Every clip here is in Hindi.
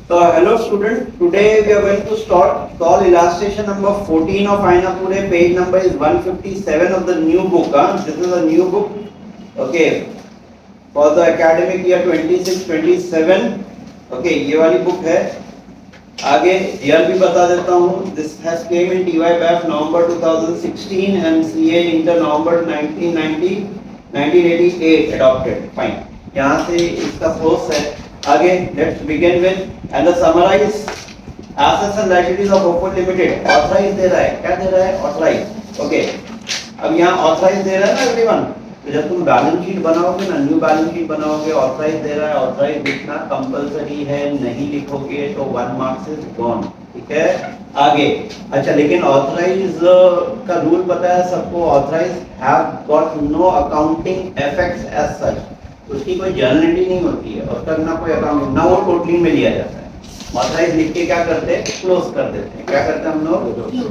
So hello student, today we are going to start call illustration number 14 of Ainapure. Page number is 157 of the new book. This is a new book. Okay, for the academic year 26-27. Okay, ये वाली बुक है. आगे ईयर भी बता देता हूँ. This has came in TYBAF November 2016 and CA Inter November 1988 adopted. Fine. यहाँ से इसका सोर्स है. आगे let's begin with and the summarize assets and liabilities of Opal Limited. Authorize दे रहा है. क्या दे रहा है? Authorize. Okay. अब यहाँ authorize दे रहा है ना everyone. तो जब तुम बैलेंस शीट बनाओगे ना, न्यू बैलेंस शीट बनाओगे, ऑथराइज दे रहा है, ऑथराइज लिखना कंपलसरी है. नहीं लिखोगे तो 1 मार्क्स इज गॉन. ठीक है. आगे अच्छा, लेकिन ऑथराइज का रूल पता है सबको. Authorise have got no accounting effects as such. उसकी कोई जर्नलिटी नहीं होती है और तक ना कोई अकाउंट, ना वो टोटली में लिया जाता है. ऑथराइज लिख के क्या करते हैं? क्लोज कर देते हैं. क्या करते हैं हम लोग?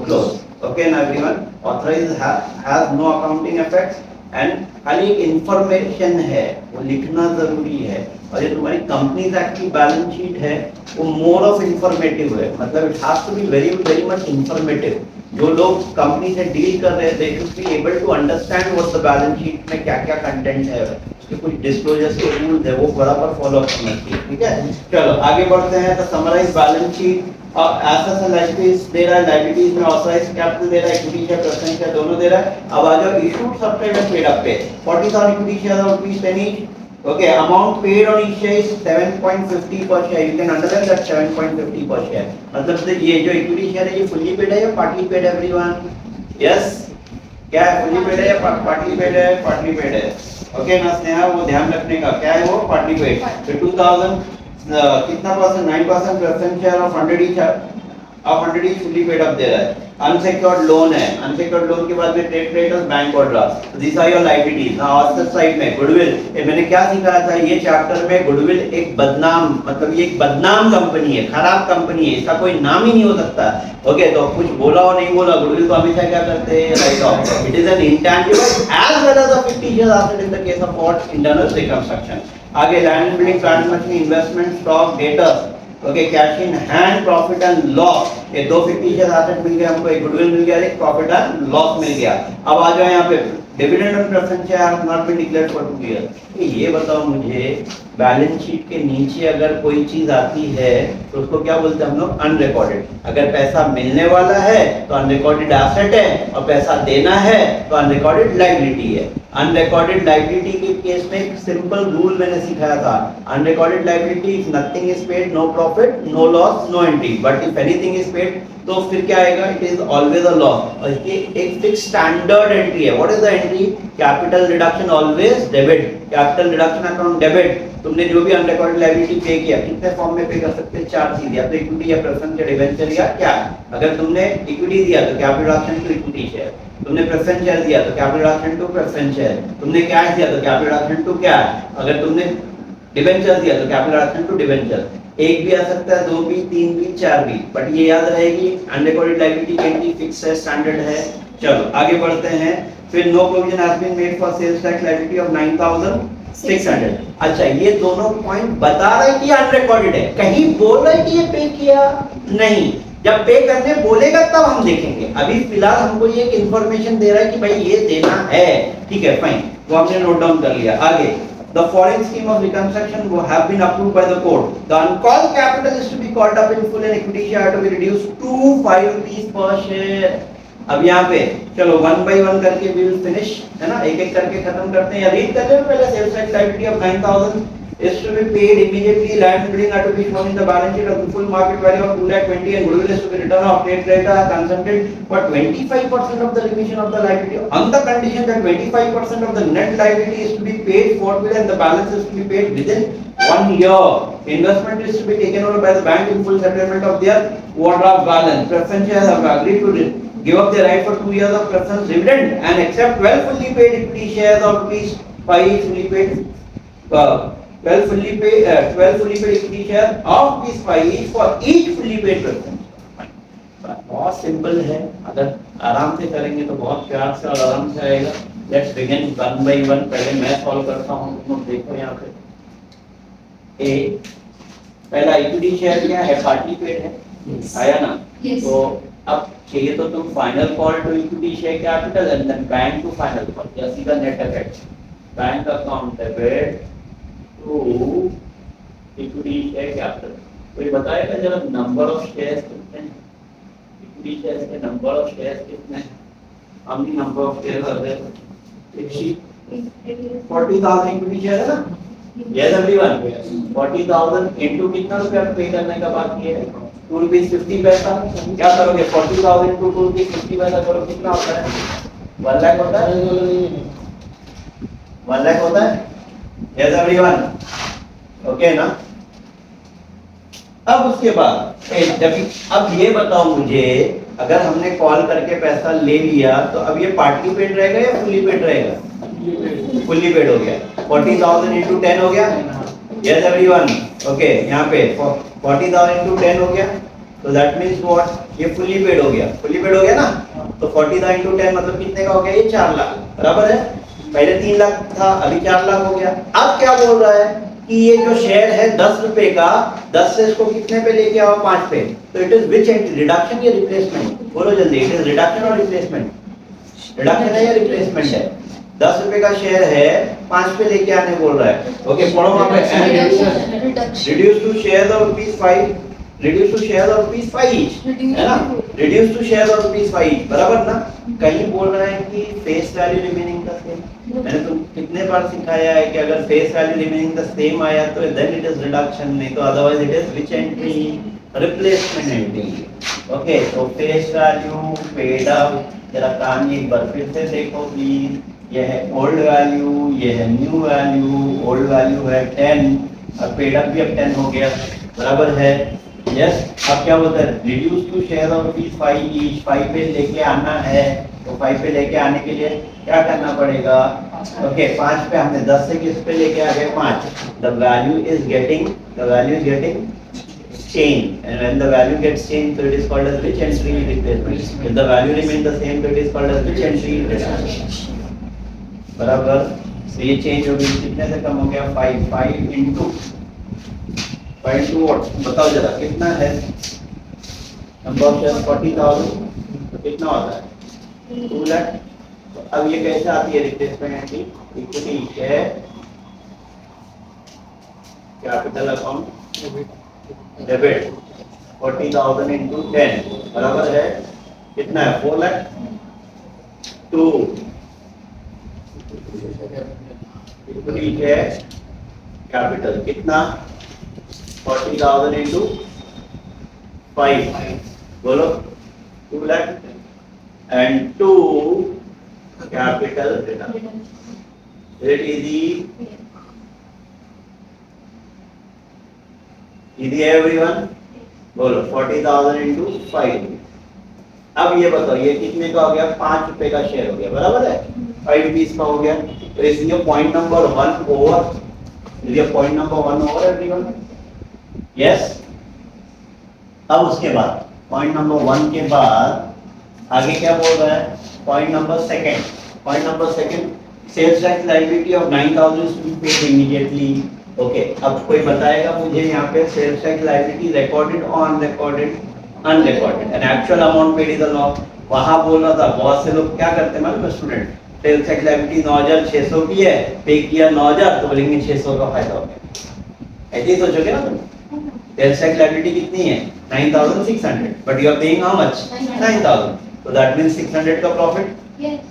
क्लोज. ओके ना everyone. Authorise has no accounting effects and खाली एक इंफॉर्मेशन है, वो लिखना जरूरी है. और ये तुम्हारी कंपनीज एक्ट की बैलेंस शीट है, वो मोर ऑफ इंफॉर्मेटिव है. मतलब it has to be very very much informative. जो लोग कंपनी से डील कर रहे हैं, they should be able to understand what the balance sheet में क्या क्या कंटेंट है, उसके कुछ डिस्क्लोजर्स के रूल्स है, वो बराबर फॉलो करना चाहिए. ठीक है. चलो आगे बढ़ते हैं. तो समराइज बैलेंस शीट. और एसेट्स एंड लायबिलिटीज दे रहा है. लायबिलिटीज में ऑथराइज्ड कैपिटल दे रहा है, इक्विटी शेयर, प्रेफरेंस शेयर दोनों दे रहा है. अब आ जाओ issued subscribe and paid up पे. 40,000 इक्विटी शेयर और ₹10 each. Okay, amount paid on each share is 7.50 per share. You can underline that 7.50 per share. मतलब ये जो इक्विटी शेयर है, ये फुल्ली पेड है या पार्टली पेड है एवरीवन? यस. क्या है? फुल्ली पेड है या पार्टली पेड है? पार्टली पेड है. ओके ना स्नेहा, वो ध्यान रखने का. क्या है वो? Partly paid. तो 2000 कितना percent? 9% preference share of 100 each fully paid up दे रहा है. अनसेक्योर्ड लोन है. अनसेक्योर्ड लोन के बाद में trade creditors, bank overdraft. This are your liabilities. Now offset side में गुडविल. ये मैंने क्या सिखाया था ये चैप्टर में? गुडविल एक बदनाम, मतलब ये एक बदनाम कंपनी है, खराब कंपनी है, इसका कोई नाम ही नहीं हो सकता. ओके, तो कुछ बोला और नहीं बोला, गुडविल को हमेशा क्या करते हैं? Right off. It is an intangible as well as a fictitious asset in the case of what? Internal reconstruction. आगे land and building, plant machinery, investment, stock, debtors. Okay, cash in hand, profit and loss. ये दो फिक्टिशियस एसेट मिल गए हमको. एक गुडविल मिल गया, एक प्रॉफिट एंड लॉस मिल गया. अब आ जाओ यहाँ पे dividend on preference share have not been declared for 2 years. ये बताओ मुझे, बैलेंस शीट के नीचे अगर कोई चीज आती है तो उसको क्या बोलते हैं हम लोग? अनरिकॉर्डेड. अगर पैसा मिलने वाला है तो अनरिकॉर्डेड एसेट है, और पैसा देना है तो अनरिकॉर्डेड लायबिलिटी है. अनरिकॉर्डेड लायबिलिटी के केस में एक सिंपल रूल मैंने सिखाया था. Unrecorded liability, if nothing is paid, no profit, no loss, no entry. But if anything is paid, तो फिर क्या आएगा? It is always a loss. और इसकी एक फिक्स स्टैंडर्ड एंट्री है. What is the entry? Capital reduction always debit. Capital reduction account debit. तुमने जो भी अनरिकॉर्डेड लायबिलिटी पे किया, कितने फॉर्म में पे कर सकते हैं? 4 चीज. या तो इक्विटी, या प्रेफरेंस, या डिवेंचर, या क्या. अगर तुमने इक्विटी दिया तो capital reduction to equity share. तुमने प्रेफरेंस शेयर दिया तो capital reduction to preference share. तुमने कैश दिया तो कैपिटल रिडक्शन टू कैश. अगर तुमने डिवेंचर दिया तो कैपिटल रिडक्शन टू डिवेंचर. एक भी आ सकता है, 2 भी, 3 भी, 4 भी. बट ये याद रहेगी, अनरिकॉर्डेड लायबिलिटी की एंट्री फिक्स है, स्टैंडर्ड है. चलो आगे बढ़ते हैं. फिर no provision has been made for sales tax liability of 9,600. अच्छा, ये दोनों पॉइंट बता रहे हैं कि अनरिकॉर्डेड है. कहीं बोल रहे हैं कि ये पे किया नहीं. जब पे करने बोलेगा तब हम देखेंगे. अभी फिलहाल हमको ये एक इंफॉर्मेशन दे रहा है कि भाई ये देना है. ठीक है, फाइन. वो हमने नोट डाउन कर लिया. आगे the foreign scheme of reconstruction have been approved by the court. The uncalled capital is to be called up in full and equity share to be reduced to 5 rupees per share. अब यहाँ पे चलो 1 by 1 करके we will finish, है ना? एक एक करके खत्म करते हैं. या रीड करते हैं पहले. Sales tax liability of 9,000 is to be paid immediately. Land building are to be shown in the balance sheet of the full market value of 2,20,000 and goodwill is to be written off. Trade creditor are consented for 25% of the remission of the liability on the condition that 25% of the net liability is to be paid forthwith and the balance is to be paid within 1 year. Investment is to be taken over by the bank in full settlement of their overdraft balance. Preference shares have agreed to give up their right for 2 years of preference dividend and accept 12 fully paid equity shares of ₹5 fully paid 12 fully paid equity share of ₹5 each for each fully paid preference. बहुत सिंपल है. अगर आराम से करेंगे तो बहुत प्यार से और आराम से आएगा. Let's begin 1 by 1. पहले मैं सॉल्व करता हूँ, तुम देखो यहाँ पे. ए पहला इक्विटी शेयर क्या है, पार्टली पेड है, आया ना? Yes. तो अब चाहिए तो तुम final call to equity share capital and then bank to final call, या सीधा net effect, bank account debit to equity share capital. कोई बताएगा जरा नंबर ऑफ शेयर्स कितने हैं, इक्विटी शेयर्स के नंबर ऑफ शेयर्स कितने हैं? how many number of shares are there? 40,000 equity share है ना? Yes everyone, 40,000 into कितना रुपया पे करने का बाकी है? 2 रुपीस 50 पैसा। क्या करोगे? 40,000 into 2 रुपीस 50 पैसा करो, कितना होता है? 1 लाख होता है? 1 लाख होता है? Yes everyone, ओके ना? अब उसके बाद जब अब ये बताओ मुझे, अगर हमने कॉल करके पैसा ले लिया तो अब ये पार्टली पेड रहेगा या फुल्ली पेड रहेगा? फुल्ली पेड हो गया। 40,000 into 10 हो गया। यस एवरीवन, ओके, यहाँ पे 40,000 into 10 हो गया, तो दैट मींस व्हाट, ये फुल्ली पेड हो गया। फुल्ली पेड हो गया ना, तो 40,000 into 10 मतलब कितने का हो गया? ये 4 लाख, बराबर है? पहले 3 लाख था, अभी 4 लाख हो गया। अब क्या बोल रहा है कि ये जो शेयर है 10 रुपए का, 10 से इसको कितने पे लेके आओ? 5 पे। तो it is which entry, reduction या रिप्लेसमेंट? बोलो जल्दी, इट इज रिडक्शन और रिप्लेसमेंट? रिडक्शन है या रिप्लेसमेंट है? 10 रुपए का शेयर है, 5 पे लेके आने बोल रहा है। ओके, पढ़ो वहां पे, reduce to share of rupees 5, reduce to share of rupees 5 each, है ना? Reduce to share of rupees 5 each, बराबर ना? कहीं बोल रहा है कि face value remaining the same. मैंने तुम कितने बार सिखाया है कि अगर face value remaining the same आया तो देन इट इज रिडक्शन, नहीं तो otherwise it is which entry? Replacement entry. Okay, तो फेस वैल्यू पेड अप, जरा कहानी एक बार फिर से देखो प्लीज। ये है ओल्ड वैल्यू, ये है न्यू वैल्यू। ओल्ड वैल्यू है 10 और पेड अप भी अब 10 हो गया, बराबर है? यस। अब क्या होता है? Reduce to share of rupees 5 each, 5 पे लेके आना है, तो 5 पे लेके आने के लिए क्या करना पड़ेगा? ओके, 5 पे हमने 10 से किस पे लेके आ गए? 5। The value is getting changed, and when the value gets changed, so it is called as which entry? Replacement. If the value remains the same, so it is called as which entry? Reduction. बराबर? तो ये चेंज हो गई, कितने से कम हो गया? 5। 5 into what? बताओ जरा कितना है? नंबर ऑफ शेयर 40,000, तो कितना होता है? 2 लाख। तो अब ये कैसे आती है replacement entry? Equity share capital account debit 40,000 into 10, बराबर है कितना है? 4 lakh. To equity share capital कितना? 40,000 into 5, बोलो 2 lakh, and 2 capital return. It easy, easy है एवरीवन? बोलो 40,000 into 5। अब ये बताओ ये कितने का हो गया? 5 रुपए का शेयर हो गया, बराबर है? 5 रुपीस का हो गया। तो इसलिए पॉइंट नंबर 1 ओवर, इसलिए point number 1 over everyone. Yes. अब उसके बाद पॉइंट नंबर 1 के बाद आगे क्या बोल रहा है? Point number second, point number second, sales tax liability of 9,000 to be paid immediately. Okay, अब कोई बताएगा मुझे यहाँ पे sales tax liability recorded on recorded unrecorded and actual amount paid is the law. वहां बोल रहा था बहुत से लोग क्या करते हैं मालूम है स्टूडेंट, सेल्स टैक्स लायबिलिटी 9,600 की है, पे किया 9,000, तो बोलेंगे 600 का फायदा हो गया। ऐसे ही सोचोगे ना तुम? सेल्स टैक्स लायबिलिटी कितनी है? 9,600, but you are paying how much? 9,000, तो दैट मींस 600 का प्रॉफिट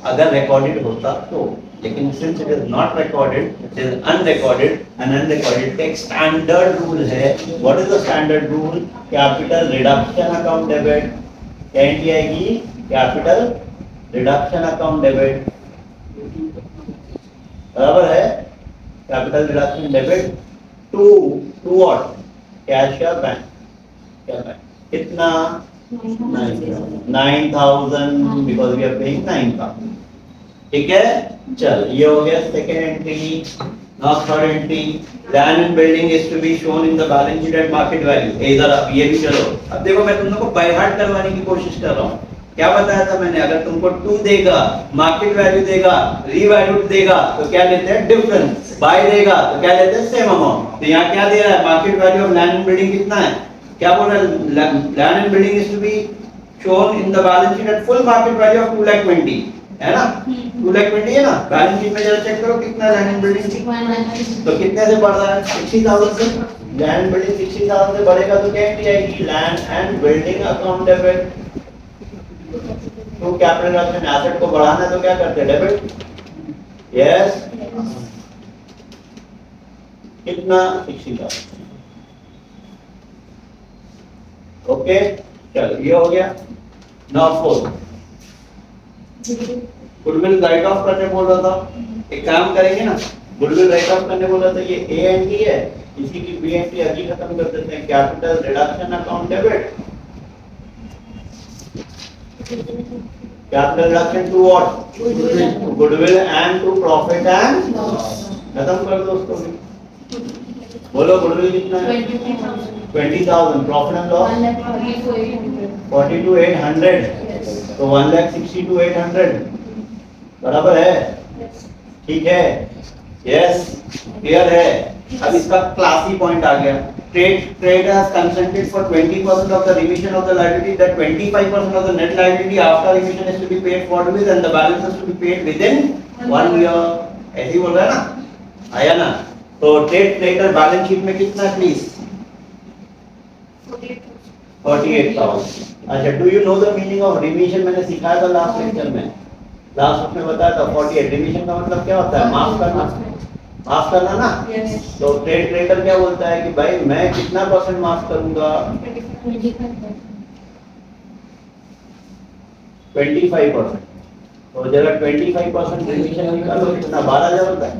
अगर रिकॉर्डेड होता तो। लेकिन since it is not recorded, it is unrecorded, and unrecorded का एक स्टैंडर्ड रूल है। What is the standard rule? Capital reduction account debit. क्या एंट्री आएगी? कैपिटल रिडक्शन अकाउंट डेबिट, बराबर है? Capital reduction debit to what? Cash या बैंक? क्या बैंक? कितना? 9,000, बिकॉज वी आर पेइंग 9,000। ठीक है, चल ये हो गया second entry. Now third entry, land and building is to be shown in the balance sheet at market value. इधर अब ये भी चलो, अब देखो मैं तुम लोगों को बाय हार्ट करवाने की कोशिश कर रहा हूँ। क्या बताया था मैंने, अगर तुमको 2 देगा, मार्केट वैल्यू देगा, रीवैल्यूड देगा तो क्या लेते हैं, डिफरेंस। बाय देगा तो क्या लेते हैं, सेम अमाउंट। तो यहाँ क्या दे रहा है, market value of land and building कितना है, क्या बोल रहा है, land and building is to be shown in the balance sheet at full market value of 2,20,000 है ना, 2,20,000 है ना। बैलेंस शीट में जरा चेक करो कितना लैंड एंड बिल्डिंग, तो कितने से बढ़ रहा है, 60,000 से। लैंड बिल्डिंग 60,000 से बढ़ेगा तो क्या एंट्री आएगी, land and building account debit. तो कैपिटल रिडक्शन एसेट को बढ़ाना है तो क्या करते हैं, डेबिट। यस, कितना, 60,000। ओके, चलो ये हो गया। नाउ 4 गुडविल राइट ऑफ करने बोल रहा था, एक काम करेंगे ना, गुडविल राइट ऑफ करने बोल रहा था, ये ए एंड डी है, इसी की बी एंड डी अभी खत्म कर देते हैं। Capital reduction account debit, capital reduction to what, goodwill and to profit and खत्म कर दो उसको भी। बोलो गुडविल कितना है, 20,000, प्रॉफिट एंड लॉस 42,800, तो 1,60,800 बराबर है, ठीक है। यस, क्लियर है। अब इसका क्लासी पॉइंट आ गया, trade has consented for 20% of the remission of the liability, that 25% of the net liability after remission is to be paid forthwith and the balance is to be paid within 1 year। ऐसे ही बोल रहा है ना, आया ना। तो ट्रेड क्रेडिटर बैलेंस शीट में कितना प्लीज, 48,000। अच्छा, do you know the meaning of remission, मैंने सिखाया था लास्ट लेक्चर में, लास्ट में बताया था। 48 रिमिशन का मतलब क्या होता है, माफ करना, माफ करना ना। तो ट्रेड क्रेडिटर क्या बोलता है कि भाई मैं कितना परसेंट माफ करूंगा, 25%। तो जरा 25% रिमिशन निकालो, कितना, 12,000 होता है।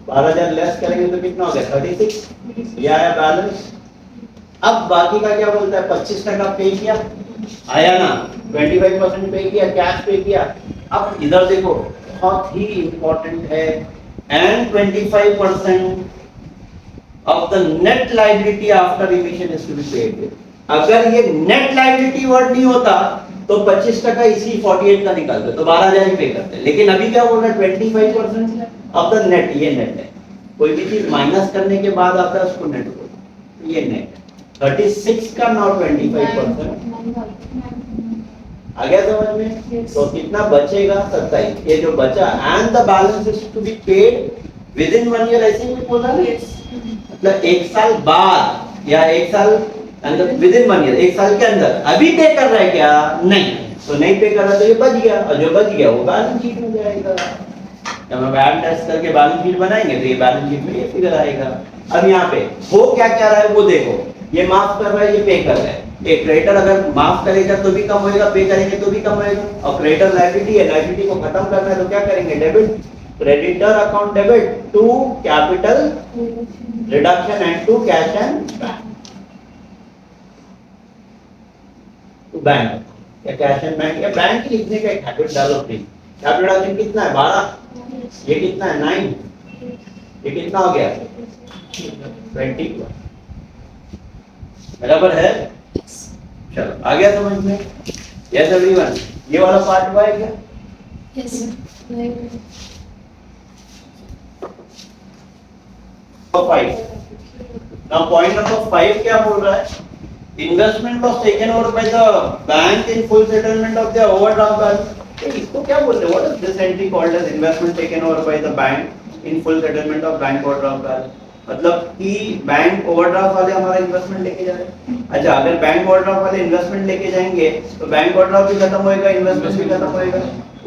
12,000 लेस करेंगे तो कितना हो गया, 36, ये आया बैलेंस। अब बाकी का क्या बोलता है, 25% पे किया, आया ना, 25% पे किया, कैश पे किया। अब इधर देखो, बहुत ही इंपॉर्टेंट है, and 25% of the net liability after remission is to be paid। अगर ये net liability वर्ड नहीं होता तो 25% इसी 48 का निकालते तो 12,000 ही पे करते, लेकिन अभी क्या बोल रहा है, 25% of the net, ये नेट है। कोई भी चीज माइनस करने के बाद आता है उसको नेट बोलते हैं, ये नेट 36 का नॉट 25%। आ गया समझ में। तो कितना बचेगा, 27। ये जो बचा, and the balance is to be paid within 1 year, ऐसे ही बोला ना, मतलब 1 साल बाद या 1 साल अंदर, विद इन 1 ईयर, 1 साल के अंदर। अभी पे कर रहा है क्या, नहीं, तो नहीं पे कर रहा तो ये बच गया, और जो बच गया वो बैलेंस शीट में जाएगा। जब हम बैलेंस टेस्ट करके बैलेंस शीट बनाएंगे तो ये बैलेंस शीट में ये फिगर आएगा। अब यहाँ पे वो क्या क्या रहा है वो देखो, ये माफ कर रहा है, ये पे कर रहा है। एक क्रेडिटर अगर माफ करेगा तो भी कम होएगा, पे करेंगे तो भी कम होएगा। और क्रेडिटर लायबिलिटी है, लायबिलिटी को खत्म करना है तो क्या करेंगे, debit, creditor account debit to capital reduction and to cash and to bank, या कैश एंड बैंक, या बैंक लिखने का एक हैबिट डालो प्लीज। कैपिटल रिडक्शन कितना है, 12, ये कितना है, 9, ये कितना हो गया, 20, बराबर है। चलो आ गया समझ में, यस एवरीवन। ये वाला पार्ट हुआ है क्या, yes sir. 5। Now point number 5 क्या बोल रहा है, investment was taken over by the bank in full settlement of the overdraft balance. इसको क्या बोलते हैं, what is this entry called as investment taken over by the bank in full settlement of bank overdraft balance. मतलब कि बैंक ओवरड्राफ्ट वाले हमारा इन्वेस्टमेंट लेके जा रहे हैं। अच्छा, अगर बैंक ओवरड्राफ्ट वाले इन्वेस्टमेंट लेके जाएंगे तो बैंक ओवरड्राफ्ट भी खत्म होएगा, इन्वेस्टमेंट भी खत्म होएगा।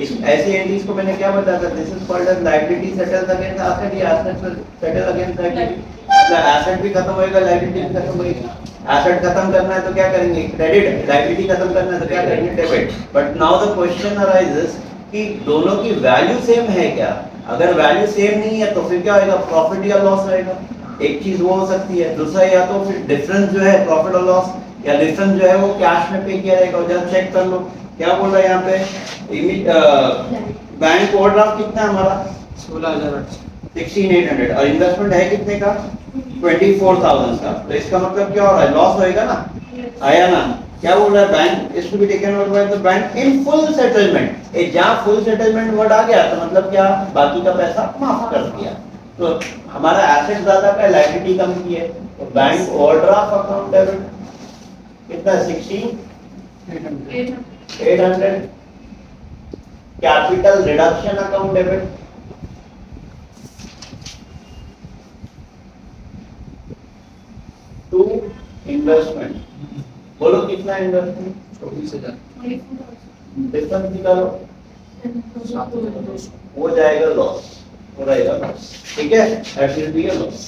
इस ऐसी एंट्रीज को मैंने क्या बताया था, this is called as liability settled against asset, या एसेट सेटल अगेंस्ट लायबिलिटी। मतलब एसेट भी खत्म होएगा, लायबिलिटी भी खत्म होएगी। एसेट खत्म करना है तो क्या करेंगे, क्रेडिट, लायबिलिटी खत्म करना है तो क्या करेंगे, debit. But now the question arises कि दोनों की वैल्यू सेम है क्या। अगर वैल्यू सेम नहीं है तो फिर क्या होएगा, प्रॉफिट या लॉस रहेगा। एक चीज वो हो सकती है, दूसरा या तो फिर डिफरेंस जो है प्रॉफिट और लॉस, या डिफरेंस जो है वो कैश में पे किया रहेगा। जब चेक कर लो क्या बोल रहा है यहाँ पे, बैंक ओवरड्राफ्ट कितना है हमारा, 16,800, और इन्वेस्टमेंट है कितने का, 24,000 का। तो इसका मतलब क्या हो रहा है, लॉस होएगा ना, आया ना। क्या बोल रहा है, bank is to be taken over by the bank in full settlement. ये जहां फुल सेटलमेंट वर्ड आ गया तो मतलब क्या, बाकी का पैसा माफ कर दिया। तो हमारा एसेट ज्यादा का, लायबिलिटी कम की है, तो बैंक ओवरड्राफ्ट अकाउंट डेबिट कितना, 16,800। Capital reduction account debit to investment, बोलो कितना इन्वेस्टमेंट, 24,000। डिफरेंस निकालो, हो जाएगा लॉस, हो जाएगा लॉस, ठीक है, that will be a loss,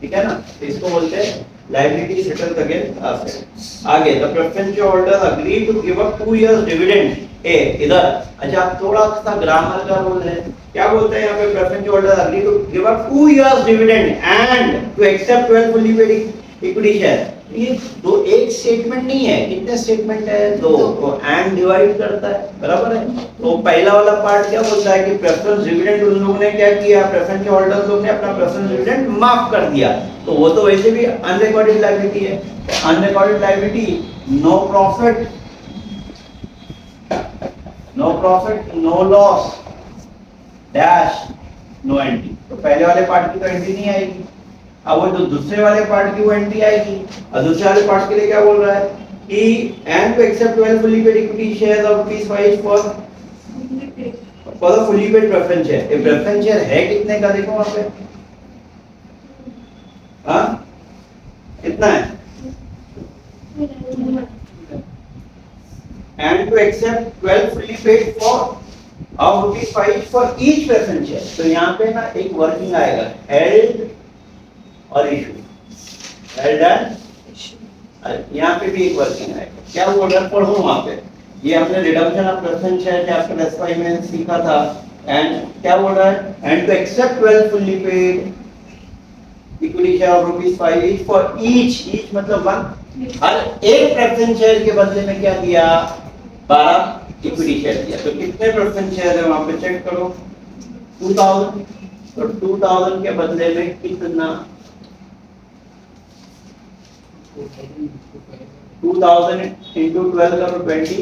ठीक है ना। तो इसको बोलते हैं लायबिलिटी सेटल्ड अगेंस्ट एसेट। आगे, the preference holder agree to give a 2 years dividend. ए इधर अच्छा थोड़ा सा ग्रामर का रूल है, क्या बोलते हैं यहाँ पे, preference holder agree to give a 2 years dividend and to accept 12 fully paid equity share. ये दो, एक स्टेटमेंट नहीं है, कितने स्टेटमेंट है, दो, तो एंड डिवाइड करता है, बराबर है। तो पहला वाला पार्ट क्या बोलता है कि प्रेफरेंस डिविडेंड उन लोगों ने क्या किया, प्रेफरेंस होल्डर्स लोग ने अपना प्रेफरेंस डिविडेंड माफ कर दिया, तो वो तो वैसे भी अनरिकॉर्डेड लायबिलिटी है। तो unrecorded liability, no profit no loss dash no entry. तो पहले वाले पार्ट की तो एंट्री नहीं आएगी, अब वो जो दूसरे वाले पार्ट की वो एंट्री आएगी। और दूसरे वाले पार्ट के लिए क्या बोल रहा है कि and to accept 12 fully paid equity shares of ₹5 for the fully paid preference share. ये प्रेफरेंस शेयर है कितने का, देखो वहां पे, हाँ कितना है, and to accept 12 fully paid for of ₹5 for each preference share। तो यहाँ पे ना एक वर्किंग आएगा, held और इशू, held and यहाँ पे भी एक वर्किंग आएगा। क्या बोल रहा है, पढ़ो वहाँ पे, ये हमने reduction of preference share chapter S5 में सीखा था। एंड क्या बोल रहा है, and to accept 12 fully paid equity share of ₹5 each for each मतलब 1, हर एक प्रेफरेंस शेयर के बदले में क्या दिया, 12 इक्विटी शेयर दिया। तो कितने प्रेफरेंस शेयर है वहां पे चेक करो, 2000। तो 2000 के बदले में कितना, 2000 इंटू 12 करो 20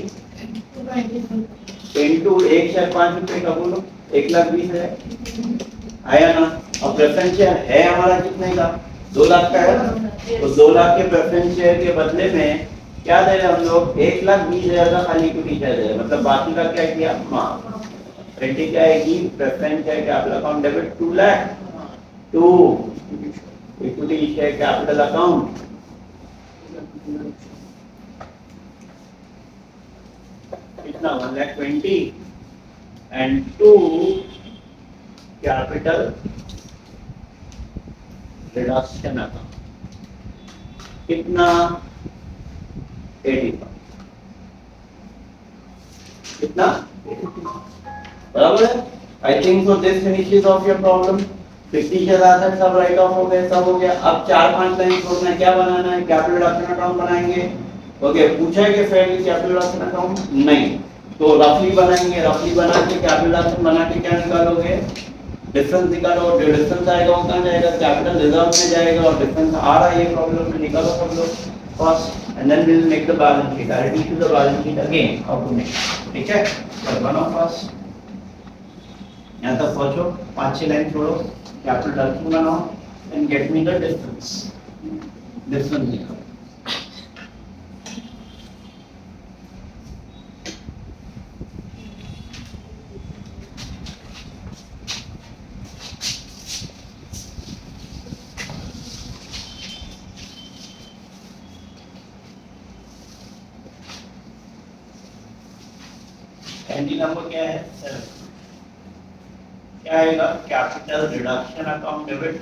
इंटू 1 शेयर ₹5 का, बोलो 1,20,000 आया ना। अब प्रेफरेंस शेयर है हमारा कितने का, 2 लाख का है, तो 2 लाख के प्रेफरेंस शेयर के बदले में क्या दे रहे हम लोग, 1,20,000 का खाली इक्विटी शेयर दे रहे, मतलब बाकी का क्या किया, माफ। एंट्री क्या आएगी, preference share capital account debit 2 lakh to equity share capital account कितना, 1,20,000 एंड 2 कैपिटल रिडक्शन अकाउंट कितना, 85 कितना, बराबर है। I think so this finishes of your problem. Fictitious asset सब राइट ऑफ हो गए, सब हो गया। अब 4-5 लाइन छोड़ना है, क्या बनाना है, कैपिटल रिडक्शन अकाउंट बनाएंगे। ओके, पूछा है कि फेयरली कैपिटल रिडक्शन अकाउंट नहीं, तो रफली बनाएंगे, रफली बना के कैपिटल रिडक्शन बना के क्या निकालोगे, डिफरेंस निकालो, और जो डिफरेंस आएगा वो कहां जाएगा, कैपिटल रिजर्व में जाएगा, और डिफरेंस आ रहा है ये प्रॉब्लम में, निकालो सब लोग first, and then we will make the balance sheet. I will do the balance sheet again, how to make, ठीक है। तो बनाओ फर्स्ट, यहां तक पहुंचो, 5-6 लाइन छोड़ो, कैपिटल रिडक्शन बनाओ and get me the difference, difference निकालो। एंट्री नंबर क्या है, 7। क्या आएगा, capital reduction account debit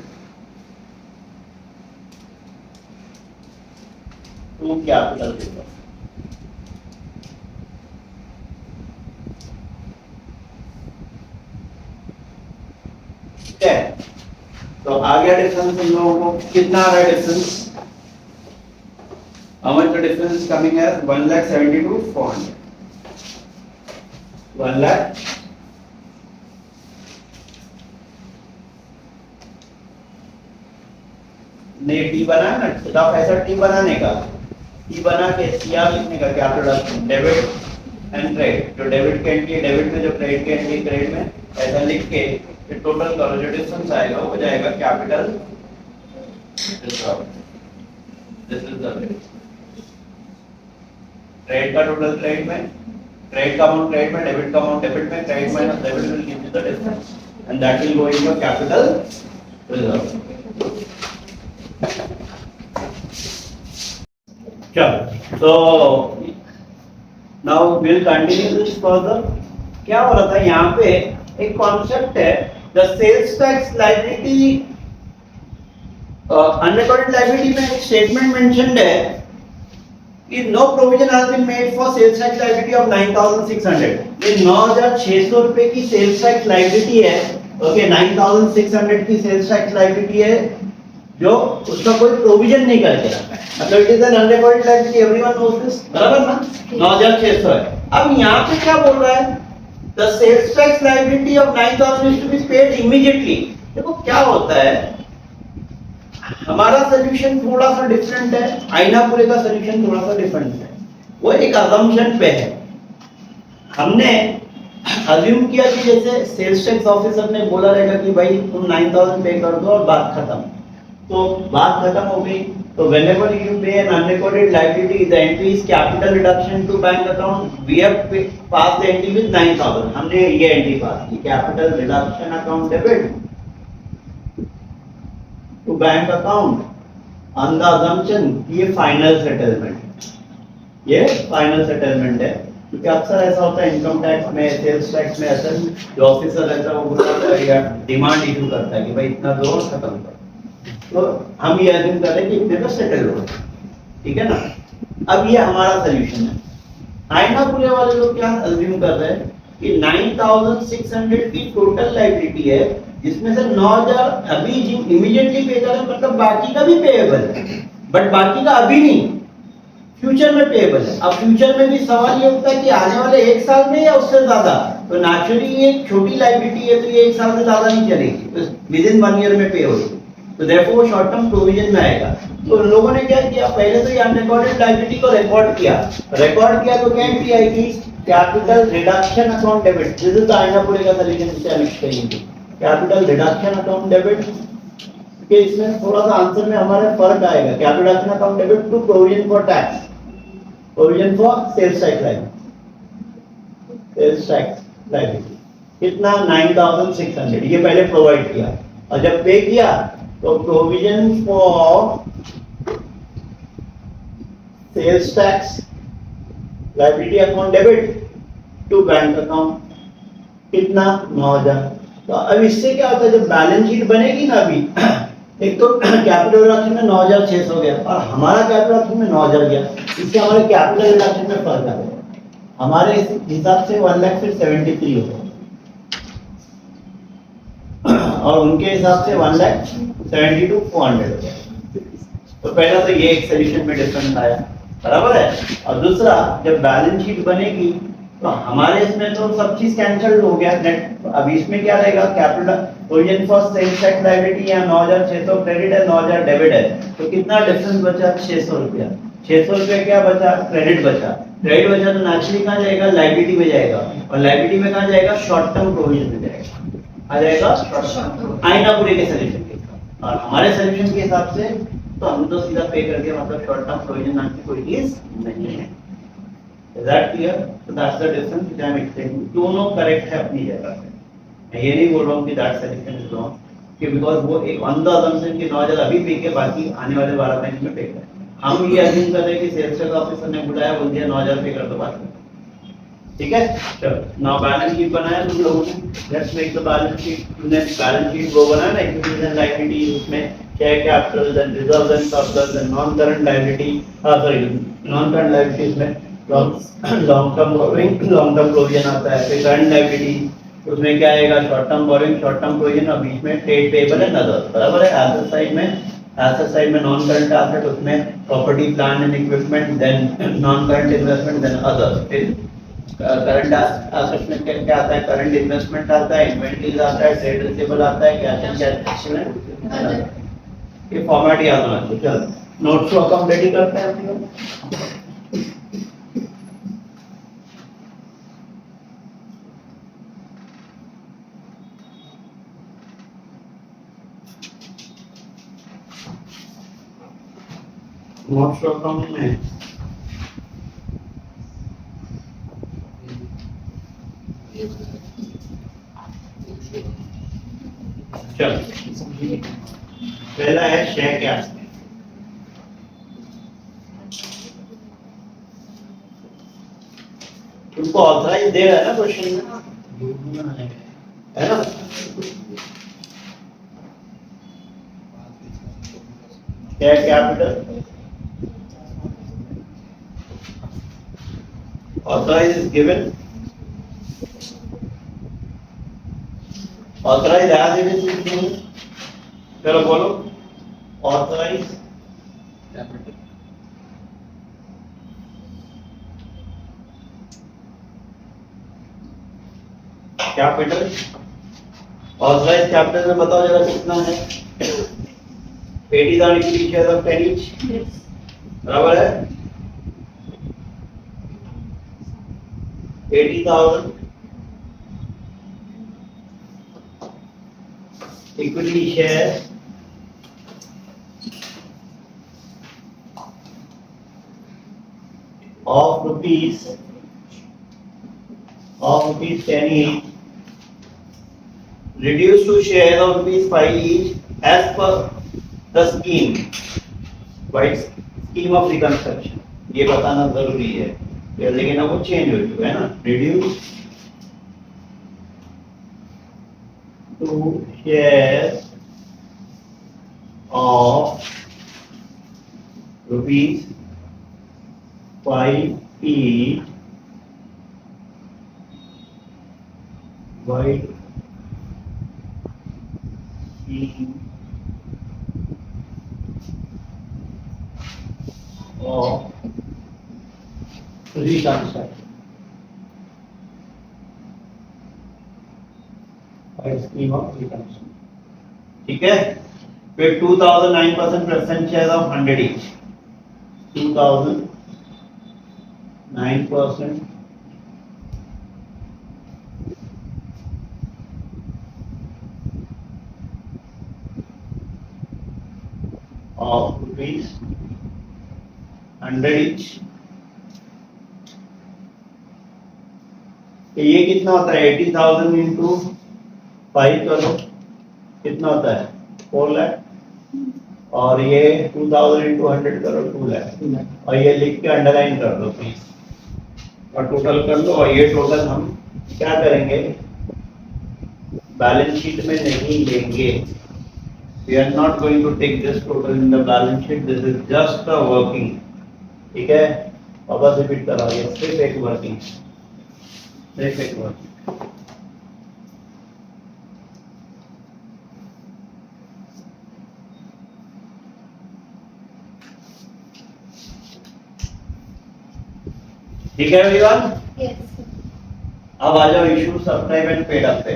to capital reserve. ठीक है, तो आ गया डिफरेंस हम लोगों को, कितना आ रहा है difference, how much the difference is coming as 1,72,400, 1 lakh ने टी बनाया ना, रफ ऐसा टी बनाने का, ई बना के सीआर लिखने का क्या प्रोडक्ट डेबिट एंड क्रेडिट, जो डेबिट की एंट्री है डेबिट में, जो क्रेडिट की एंट्री क्रेडिट में, ऐसा लिख के फिर टोटल करो, जो डिफरेंस आएगा वो हो जाएगा capital reserve. This is the way. Credit का टोटल क्रेडिट में, क्रेडिट का अमाउंट क्रेडिट में, डेबिट का अमाउंट डेबिट में, credit minus debit will give you the difference and that will go in your capital reserve. चलो, so now we'll continue this further। क्या हो रहा था यहाँ पे, एक कॉन्सेप्ट है the sales tax liability, unrecorded liability में एक स्टेटमेंट मेंशन्ड है कि no provision has been made for sales tax liability of 9600। ये 9600 रुपए की सेल्स टैक्स लायबिलिटी है। ओके, 9600 की सेल्स टैक्स लायबिलिटी है जो उसका कोई प्रोविजन नहीं करके रखा है, मतलब it is N unrecorded liability, everyone knows this, बराबर ना? 9600 है। अब यहाँ पे क्या बोल रहा है, the sales tax liability of 9000 is to be paid immediately. देखो क्या होता है, हमारा सॉल्यूशन थोड़ा सा डिफरेंट है, आईनापुरे का सॉल्यूशन थोड़ा सा डिफरेंट है। वो एक अजम्पशन पे है, हमने अज्यूम किया कि जैसे सेल्स टैक्स ऑफिसर ने बोला रहेगा कि भाई तुम 9000 पे कर दो और बात खत्म, तो बात खत्म हो गई। तो whenever you pay an unrecorded liability, the entry is capital reduction to bank account. We have passed the entry with 9000, हमने ये एंट्री पास की, capital reduction account debit to bank account on the assumption ये final settlement, ये final settlement है। क्योंकि अक्सर ऐसा होता है इनकम टैक्स में, सेल्स टैक्स में, ऐसा जो ऑफिसर रहता है वो बोलता है या डिमांड इशू करता है कि भाई इतना दो और खत्म करो, तो हम ये अज्यूम कर रहे हैं कि इतने में सेटल हो, ठीक है ना? अब ये हमारा सॉल्यूशन है। आईनापुरे वाले लोग क्या अज्यूम कर रहे हैं कि 9600 की टोटल लायबिलिटी है, जिसमें से 9000 अभी इमीडिएटली पे कर रहे हैं, मतलब बाकी का भी पेएबल है, बट बाकी का अभी नहीं, फ्यूचर में पेएबल है। अब फ्यूचर में भी सवाल ये उठता है कि आने वाले 1 साल में या उससे ज्यादा, तो नेचुरली ये छोटी लायबिलिटी है तो ये 1 साल से ज्यादा नहीं चलेगी, विद इन 1 ईयर में पे होगी, तो देयरफॉर वो शॉर्ट टर्म प्रोविजन में आएगा। तो लोगों ने क्या किया, पहले तो ये अनरिकॉर्डेड लायबिलिटी को रिकॉर्ड किया तो क्या एंट्री आएगी, capital reduction account debit. This is the Ainapure का सॉल्यूशन, जिसे हम करेंगे कैपिटल रिडक्शन अकाउंट डेबिट। कि इसमें थोड़ा सा आंसर में हमारे फर्क आएगा, capital reduction account debit to provision for tax, provision for sales tax liability, sales tax liability कितना 9600, ये पहले प्रोवाइड किया, और जब पे किया तो provision for sales tax liability account debit to bank account कितना 9000। तो अब इससे क्या होता है, जब बैलेंस शीट बनेगी ना, अभी एक तो कैपिटल रिडक्शन में 9600 गया और हमारा कैपिटल रिडक्शन में 9000 गया, इससे हमारे कैपिटल रिडक्शन में फर्क आ गया। हमारे हिसाब से 1,73,000 हो गया और उनके हिसाब से 1,72,400 हो गया। तो पहला तो ये एक सॉल्यूशन में डिफरेंस आया, बराबर है। और दूसरा, जब बैलेंस शीट बनेगी तो हमारे इसमें तो सब चीज कैंसिल हो गया नेट। अब इसमें क्या रहेगा, capital provision for sales tax liability या 9600 क्रेडिट है, 9000 डेबिट है, तो कितना डिफरेंस बचा, 600 रुपया। 600 रुपया क्या बचा, क्रेडिट बचा। क्रेडिट बचा तो नेचुरली कहाँ जाएगा, लायबिलिटी में जाएगा, और लायबिलिटी में कहाँ जाएगा, शॉर्ट टर्म प्रोविजन में जाएगा, आ जाएगा आईनापुरे के सॉल्यूशन के हिसाब। और हमारे सॉल्यूशन के हिसाब से तो हम तो सीधा पे करके, मतलब शॉर्ट टर्म प्रोविजन नाम की कोई चीज नहीं है। Is that clear? So that's the difference which I am explaining. दोनों करेक्ट है अपनी जगह पे, मैं ये नहीं बोल रहा हूँ कि that solution is wrong, कि because वो एक on the assumption कि 9000 अभी पे के बाकी आने वाले 12 महीने में पे कर, हम ये अज्यूम कर रहे हैं कि सेल्स टैक्स ऑफिसर ने बुलाया, बोल दिया 9000 पे कर दो बाकी, ठीक है। चलो नाउ बैलेंस शीट बनाया तुम लोगों ने, let's make the balance sheet. तुमने बैलेंस शीट वो बनाया ना, इक्विटी एंड लायबिलिटी, उसमें share capital, then reserves and surplus, then non current liability, sorry non current liabilities में long term borrowing, long term provision आता है। फिर करंट लायबिलिटी, उसमें क्या आएगा, short term borrowing, short term provision, और बीच में ट्रेड पेएबल एंड अदर्स, बराबर है। एसेट साइड में नॉन करंट एसेट, उसमें property plant and equipment, then non current investment, then others. फिर करंट एसेट में क्या आता है, करंट इन्वेस्टमेंट आता है, इन्वेंटरीज आता है, ट्रेड रिसीवेबल आता है, कैश एंड कैश, ये फॉर्मेट याद होना चाहिए। चलो नोट्स को हम रेडी करते हैं अपने लोग। नोट्स को हम चल पहला है शेयर क्या तुमको ऑथराइज दे रहा है ना क्वेश्चन में, है ना? Share capital authorise is given, authorise as it is given. चलो बोलो authorise capital capital authorise capital में बताओ जरा कितना है? 80,000 इक्विटी शेयर ऑफ 10 ईच, बराबर है 80,000 equity share of rupees 10 each reduced to share of rupees 5 each as per the scheme by scheme of reconstruction। ये बताना जरूरी है, लेकिन अब वो चेंज हो चुका है ना। Reduce to shares of rupees 5 each by scheme of reconstruction। Scheme of reconstruction, ठीक है। फिर 2009% preference share of 100 each, 2009% of rupees 100 each. ये कितना होता है? 80,000 इंटू 5 करो, कितना होता है? 4 लाख। और ये 2000 इंटू 100 करो 2 लाख। और ये लिख के अंडरलाइन कर दो प्लीज और टोटल कर लो। और ये टोटल हम क्या करेंगे? बैलेंस शीट में नहीं लेंगे। We are not going to take this total in the balance sheet, this is just a working, ठीक है। और बस रिपीट करा, ये सिर्फ एक वर्किंग, सिर्फ एक वर्किंग। ठीक है एवरीवन? Yes. अब आ जाओ issue subscribe and paid up पे।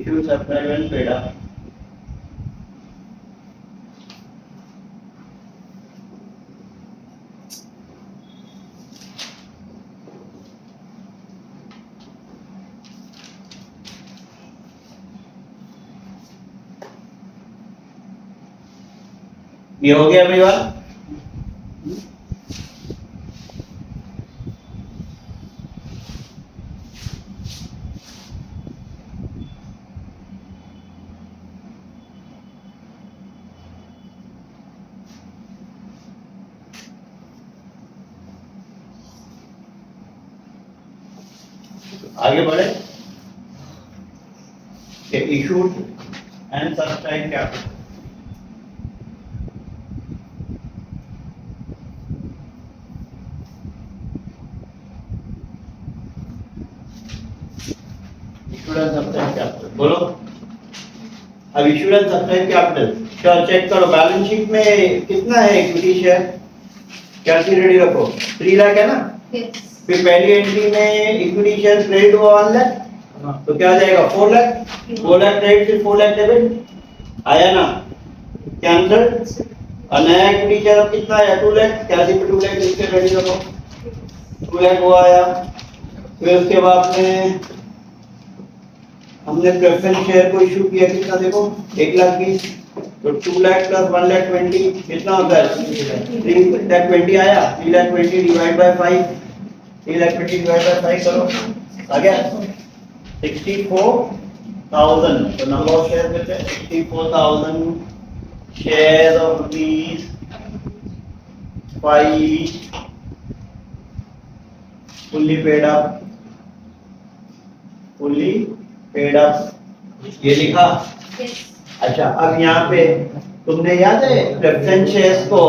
Issue subscribe and paid up, ये हो गया एवरीवन? आगे बढ़े। Issued and subscribe capital, issued and subscribe capital बोलो। अब issued and subscribe capital check करो। बैलेंस शीट में कितना है इक्विटी शेयर? कैलकुलेट रेडी रखो। 3 लाख है ना? Yes. फिर पहली एंट्री में इक्विटी शेयर क्रेडिट हुआ 1 लाख, तो क्या आ जाएगा? 4 लाख। 4 लाख क्रेडिट से 4 लाख डेबिट आया ना? क्या आंसर? और नया इक्विटी शेयर अब कितना आया 2 लाख, कैसे पे 2 लाख लिख के रेडी रखो, 2 लाख वो आया। फिर उसके बाद में हमने प्रेफरेंस शेयर को इशू किया, कितना देखो 1,20,000, तो 2 लाख प्लस 1,20,000 कितना होता है 3,20,000 आया, 3,20,000 डिवाइड बाय 5, 3,20,000 डिवाइड बाय 5 करो, आ गया 64,000। तो नंबर ऑफ शेयर कितने 64,000 share of rupees 5 fully paid up, fully paid up, ये लिखा। अच्छा अब यहाँ पे तुमने याद है प्रेफरेंस शेयर्स को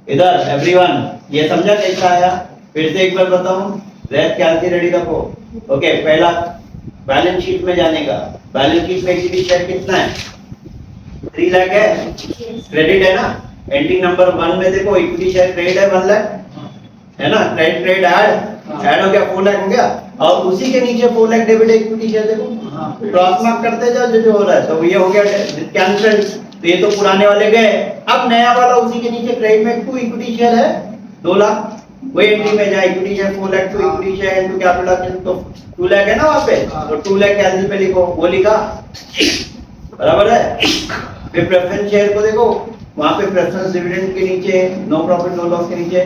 इधर एवरीवन ये समझा कैसा आया, फिर से एक बार बताऊं, रेड कैलसी रेडी रखो। ओके पहला बैलेंस शीट में जाने का, बैलेंस शीट में इक्विटी शेयर कितना है 3 लाख है, क्रेडिट है ना, एंडिंग नंबर 1 में देखो इक्विटी शेयर क्रेडिट है 1 लाख है ना, क्रेडिट ट्रेड ऐड हो गया 4 लाख हो गया, और उसी के नीचे 4 लाख डेबिट इक्विटी शेयर देखो क्रॉस मार्क करते जाओ जो हो रहा है, तो ये हो गया कैंसिल, तो ये तो पुराने वाले गए, अब नया वाला उसी के नीचे क्रेडिट में 2 इक्विटी शेयर है 2 लाख, वही एंट्री में जाए equity share 4 lakh 2 equity share into capital, तो 2 लाख है ना वहां पे, तो 2 लाख कैंसिल पे लिखो, वो लिखा बराबर है। फिर प्रेफरेंस शेयर को देखो वहां पे प्रेफरेंस डिविडेंड के नीचे नो प्रॉफिट नो लॉस के नीचे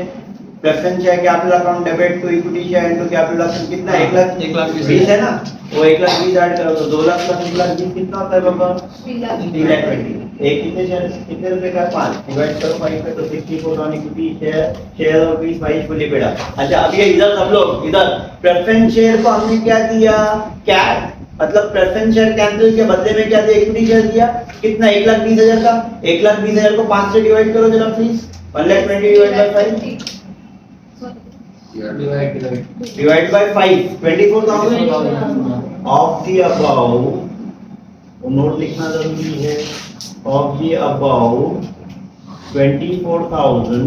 preference share capital account debit to equity share into capital account कितना 1,20,000 है ना, वो 1,20,000 ऐड करो तो 2 लाख प्लस 1,20,000 कितना होता है बाबा 3,20,000, एक कितने शेयर कितने रुपए का 5 डिवाइड करो 5 पे, तो 64 ऑन इक्विटी शेयर और 5 फुली पेड। अच्छा अब ये इधर सब लोग इधर प्रेफरेंस शेयर को हमने क्या दिया, क्या मतलब प्रेफरेंस शेयर कैंसिल के बदले में क्या दिया इक्विटी शेयर दिया, कितना 1,20,000 का, 1,20,000 को 5 से डिवाइड करो जरा please, 1,20,000 divide by 5 divide by 5 24,000 of the above, note लिखना जरूरी है, of the above 24,000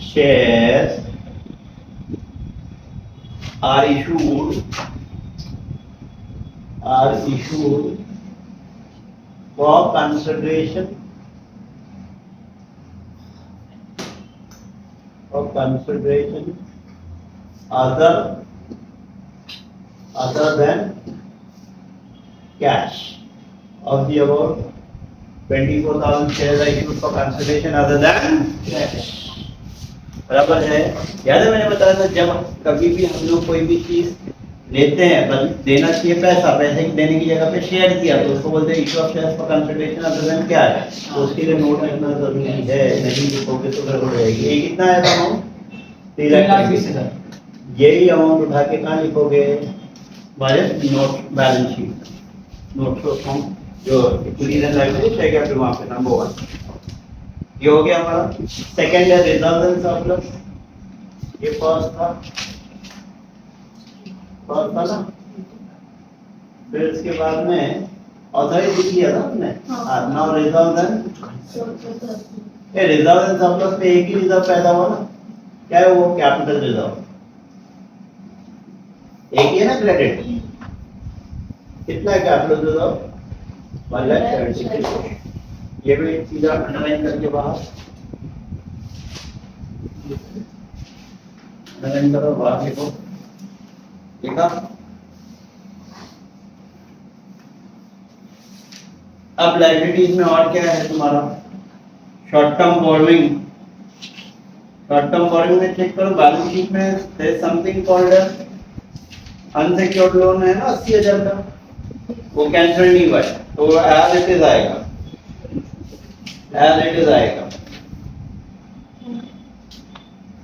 shares are issued for consideration other than cash, of the above 24,000 shares are issued for consideration other than cash, बराबर है। याद है मैंने बताया था जब कभी भी हम लोग कोई भी चीज लेते हैं बल देना चाहिए पैसा, पैसे की देने की जगह पे शेयर दिया तो उसको बोलते हैं issue of shares for consideration other than क्या है, तो उसके लिए नोट लिखना जरूरी है, नहीं लिखोगे तो गड़बड़ हो जाएगी। ये कितना है अमाउंट 3,20,000, यही अमाउंट उठा के कहाँ लिखोगे हमारे note balance sheet, note form जो इक्विटी एंड लायबिलिटी है क्या, फिर वहां पे नंबर 1 ये हो गया हमारा। सेकंड है रिजर्व एंड सरप्लस, ये फर्स्ट था ना, फिर इसके बाद में ऑथराइज किया था हमने, नाउ रिजर्व एंड सरप्लस पे एक ही रिजर्व पैदा हुआ ना, क्या है वो कैपिटल रिजर्व, एक ही है ना क्रेडिट, कितना है कैपिटल रिजर्व 1,70,000, ये भी सीधा अंडरलाइन करके बाहर अंडरलाइन करो, बाहर लिखो, लिखा। अब लायबिलिटीज में और क्या है तुम्हारा, short term borrowing, short term borrowing में चेक करो बैलेंस शीट में there is something called unsecured loan है ना 80,000 का, वो कैंसिल नहीं हुआ है तो एज इट इज आएगा, एज इट इज आएगा।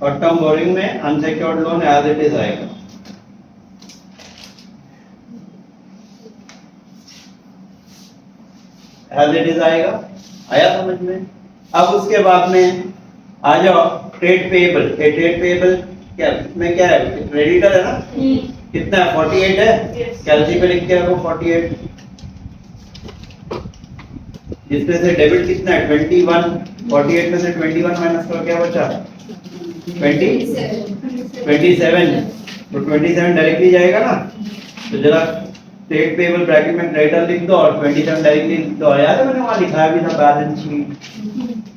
शॉर्ट टर्म बोरिंग में unsecured loan as it is आएगा। एज इट इज आएगा, आया समझ में। अब उसके बाद में आ जाओ ट्रेड पेएबल, ट्रेड पेएबल क्या में क्या है, क्रेडिटर है ना, कितना है 48 है, कैलसी पे लिख के रखो 48, जिसमें से डेबिट कितना है 21, 48 में से 21 माइनस करो क्या बचा 27, तो 27 डायरेक्टली जाएगा ना, तो जरा स्टेट पेबल ब्रैकेट में क्रेडिटर लिख दो और 27 डायरेक्टली लिख दो। याद है मैंने वहां लिखा है भी था बैलेंस शीट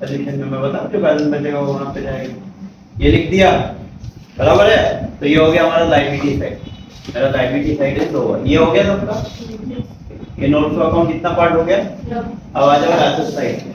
पोजीशन में, मैं बताऊं जो बैलेंस बचेगा वो वहां पे जाएगा। ये लिख दिया, बराबर है। तो ये हो गया हमारा लायबिलिटी साइड, मेरा लायबिलिटी साइड इज ओवर। ये हो गया सबका, ये नोट्स ऑफ अकाउंट कितना पार्ट हो गया। अब आ जाओ asset side.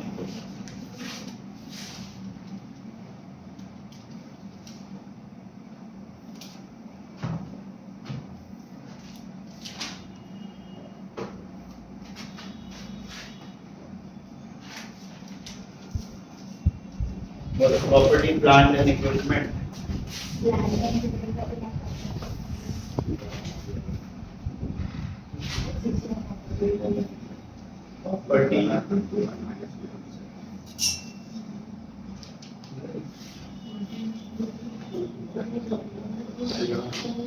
Property plant and equipment, property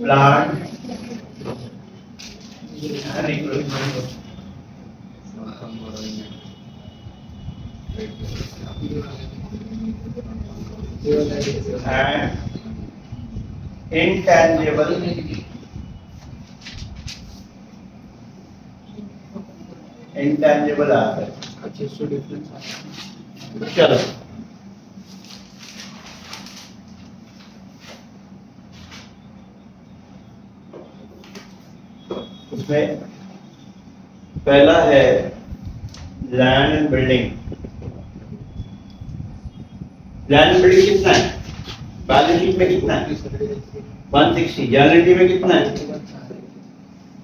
plant and equipment and intangible assets। चलो उसमें पहला है land and building. Land and building कितना है, बैलेंस शीट में कितना है 160, जनरलिटी में कितना है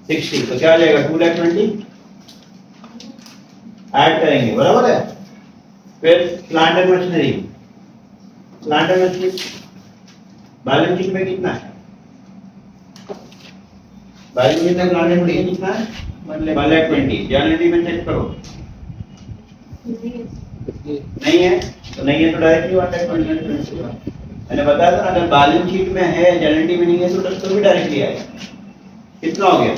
60, तो क्या आ जाएगा 220 ऐड करेंगे, बराबर है। फिर plant and machinery, plant and machinery balance sheet में कितना है, बैलेंस शीट में प्लांट एंड मशीनरी कितना है 120, जनरलिटी में चेक करो नहीं है, तो नहीं है तो डायरेक्टली 120। मैंने बताया था ना अगर बैलेंस शीट में है जनरलिटी में नहीं है तो भी डायरेक्टली आएगा। कितना हो गया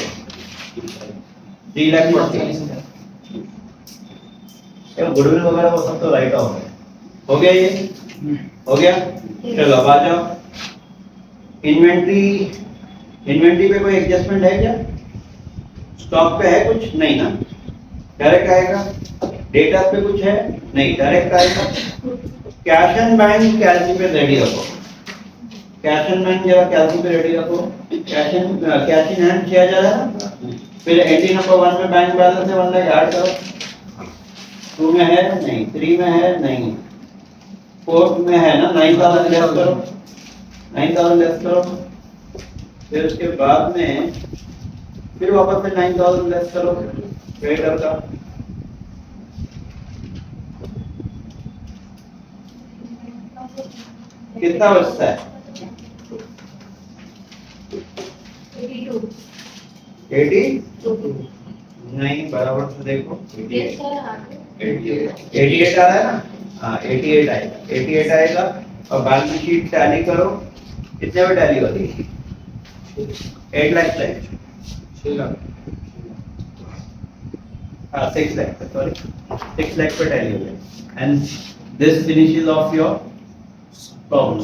3 लाख। गुडविल वगैरह वो सब तो राइट ऑफ है, हो गया ये हो गया। चलो अब आ जाओ इन्वेंट्री। इन्वेंट्री पे कोई एडजस्टमेंट है क्या, स्टॉक पे है कुछ नहीं ना, डायरेक्ट आएगा। डेटा पे कुछ है नहीं, डायरेक्ट आएगा। कैश एंड बैंक कैलसी पे रेडी रखो, कैश एंड बैंक जरा कैलसी पे रेडी रखो। कैश इन हैंड 6000 है ना, फिर एंट्री नंबर 1 में बैंक बैलेंस है 1 लाख ऐड करो। 2 में है नहीं, 3 में है नहीं, 4 में है ना 9000 लेस करो, 9000 लेस करो। फिर उसके बाद में फिर वापस से 9000 लेस करो क्रेडिटर का। कितना बचता है 82 नहीं, बराबर से देखो 88 आ रहा है ना, हाँ 88 आएगा, 88 आएगा। और बैलेंस शीट टैली करो, कितने में टैली होती है 8 लाख से 6 लाख, हाँ 6 लाख सॉरी 6 लाख पे टैली हो गया। And this finishes of your problem.